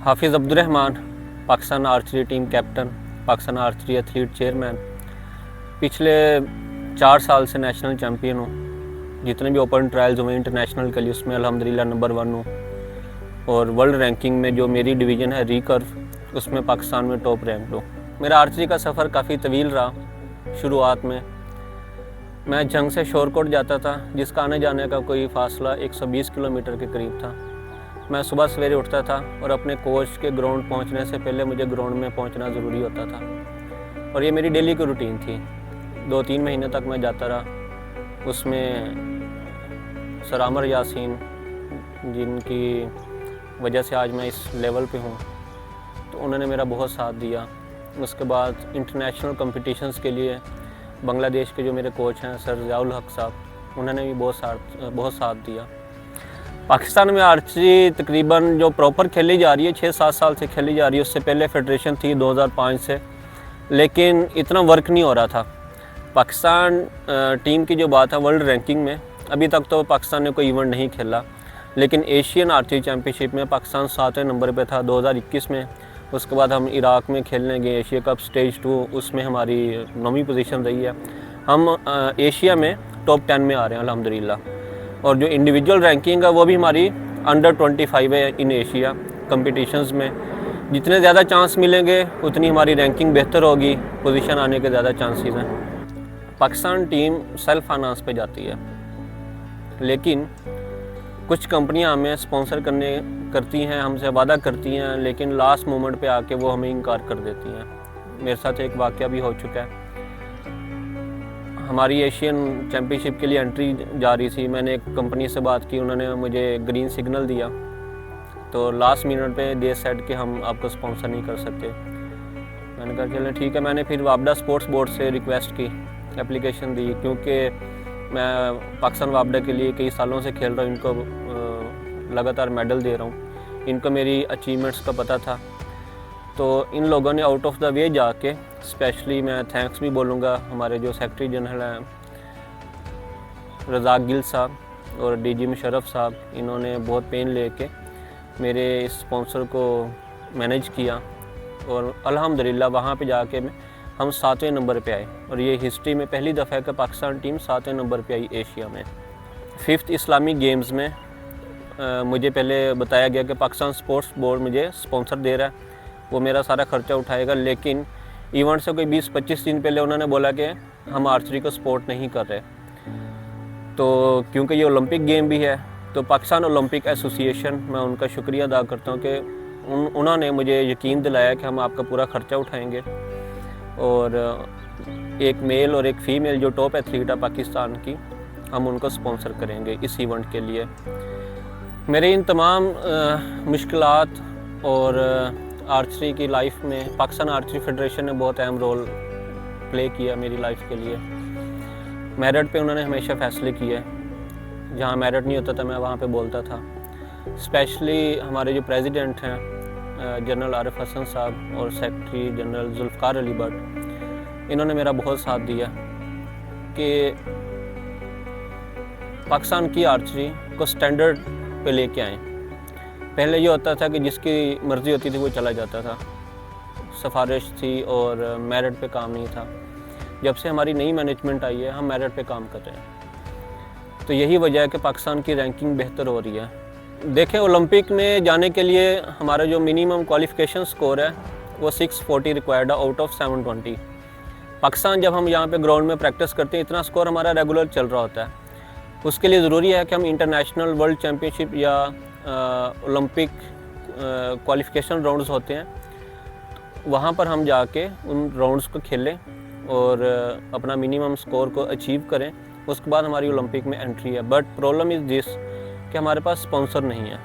हाफिज़ Abdurrahman, Pakistan archery team captain, Pakistan archery athlete chairman. पिछले 4 साल से नेशनल चैम्पियन हूँ। जितने भी ओपन ट्रायल्स हुए इंटरनेशनल के लिए उसमें अल्हम्दुलिल्लाह नंबर 1 हूँ। और वर्ल्ड रैंकिंग में जो मेरी डिवीज़न है रिकर्व, उसमें पाकिस्तान में टॉप रैंक हूँ। मेरा आर्चरी का सफ़र काफ़ी तवील रहा। शुरुआत में मैं जंग से शोरकोट जाता था, जिसका आने जाने का कोई फ़ासला 120 किलोमीटर के करीब था। मैं सुबह सवेरे उठता था और अपने कोच के ग्राउंड पहुंचने से पहले मुझे ग्राउंड में पहुंचना ज़रूरी होता था और ये मेरी डेली की रूटीन थी। 2-3 महीने तक मैं जाता रहा। उसमें सर आमर यासीन, जिनकी वजह से आज मैं इस लेवल पे हूँ, तो उन्होंने मेरा बहुत साथ दिया। उसके बाद इंटरनेशनल कॉम्पिटिशन्स के लिए बांग्लादेश के जो मेरे कोच हैं सर ज़ियाउल हक साहब, उन्होंने भी बहुत साथ दिया। पाकिस्तान में आर्चरी तकरीबन जो प्रॉपर खेली जा रही है 6-7 साल से खेली जा रही है। उससे पहले फेडरेशन थी 2005 से, लेकिन इतना वर्क नहीं हो रहा था। पाकिस्तान टीम की जो बात है वर्ल्ड रैंकिंग में, अभी तक तो पाकिस्तान ने कोई इवेंट नहीं खेला, लेकिन एशियन आर्चरी चैम्पियनशिप में पाकिस्तान 7वें नंबर पे था 2021 में। उसके बाद हम इराक में खेलने गए एशिया कप स्टेज 2, उसमें हमारी 9वीं पोजीशन रही है। हम एशिया में टॉप 10 में आ रहे हैं अल्हम्दुलिल्लाह। और जो इंडिविजुअल रैंकिंग है वो भी हमारी अंडर 25 है इन एशिया कंपटीशंस में। जितने ज़्यादा चांस मिलेंगे उतनी हमारी रैंकिंग बेहतर होगी, पोजीशन आने के ज़्यादा चांसेस हैं। पाकिस्तान टीम सेल्फ फाइनेंस पे जाती है, लेकिन कुछ कंपनियां हमें स्पॉन्सर करती हैं, हमसे वादा करती हैं, लेकिन लास्ट मोमेंट पे आके वो हमें इनकार कर देती हैं। मेरे साथ एक वाक़या भी हो चुका है। हमारी एशियन चैम्पियनशिप के लिए एंट्री जा रही थी। मैंने एक कंपनी से बात की, उन्होंने मुझे ग्रीन सिग्नल दिया, तो लास्ट मिनट पे दे सेड कि हम आपको स्पॉन्सर नहीं कर सकते। मैंने कहा चलें ठीक है। मैंने फिर वापडा स्पोर्ट्स बोर्ड से रिक्वेस्ट की, एप्लीकेशन दी, क्योंकि मैं पाकिस्तान वापडा के लिए कई सालों से खेल रहा हूँ, इनको लगातार मेडल दे रहा हूँ, इनको मेरी अचीवमेंट्स का पता था। तो इन लोगों ने आउट ऑफ द वे जाके, स्पेशली मैं थैंक्स भी बोलूँगा हमारे जो सेक्रेटरी जनरल हैं रज़ाक गिल साहब और डीजी मुशर्रफ साहब, इन्होंने बहुत पेन लेके मेरे इस स्पॉन्सर को मैनेज किया और अल्हम्दुलिल्लाह वहाँ पे जाके हम 7वें नंबर पे आए। और ये हिस्ट्री में पहली दफ़ा है कि पाकिस्तान टीम 7वें नंबर पे आई एशिया में। 5th इस्लामिक गेम्स में मुझे पहले बताया गया कि पाकिस्तान स्पोर्ट्स बोर्ड मुझे स्पॉन्सर दे रहा है, वो मेरा सारा ख़र्चा उठाएगा, लेकिन इवेंट से कोई 20-25 दिन पहले उन्होंने बोला कि हम आर्चरी को सपोर्ट नहीं कर रहे। तो क्योंकि ये ओलंपिक गेम भी है, तो पाकिस्तान ओलंपिक एसोसिएशन, मैं उनका शुक्रिया अदा करता हूँ कि उन्होंने मुझे यकीन दिलाया कि हम आपका पूरा ख़र्चा उठाएंगे और एक मेल और एक फ़ीमेल जो टॉप एथलीट है पाकिस्तान की, हम उनको स्पॉन्सर करेंगे इस इवेंट के लिए। मेरे इन तमाम मुश्किलात और आर्चरी की लाइफ में पाकिस्तान आर्चरी फेडरेशन ने बहुत अहम रोल प्ले किया मेरी लाइफ के लिए। मेरिट पे उन्होंने हमेशा फ़ैसले किए, जहाँ मेरिट नहीं होता था मैं वहाँ पे बोलता था। स्पेशली हमारे जो प्रेसिडेंट हैं जनरल आरिफ हसन साहब और सेक्रेटरी जनरल जुल्फ़कार अली भट्ट, इन्होंने मेरा बहुत साथ दिया कि पाकिस्तान की आर्चरी को स्टैंडर्ड पे लेके आएँ। पहले ये होता था कि जिसकी मर्ज़ी होती थी वो चला जाता था, सिफारिश थी और मेरिट पे काम नहीं था। जब से हमारी नई मैनेजमेंट आई है, हम मेरिट पे काम कर रहे हैं, तो यही वजह है कि पाकिस्तान की रैंकिंग बेहतर हो रही है। देखें, ओलंपिक में जाने के लिए हमारा जो मिनिमम क्वालिफ़िकेशन स्कोर है वो 640 रिक्वायर्ड है आउट ऑफ 720। पाकिस्तान जब हम यहाँ पे ग्राउंड में प्रैक्टिस करते हैं, इतना स्कोर हमारा रेगुलर चल रहा होता है। उसके लिए ज़रूरी है कि हम इंटरनेशनल वर्ल्ड चैम्पियनशिप या ओलंपिक क्वालिफ़िकेशन राउंड्स होते हैं, वहाँ पर हम जाके उन राउंड्स को खेलें और अपना मिनिमम स्कोर को अचीव करें। उसके बाद हमारी ओलंपिक में एंट्री है। बट प्रॉब्लम इज़ दिस कि हमारे पास स्पॉन्सर नहीं है।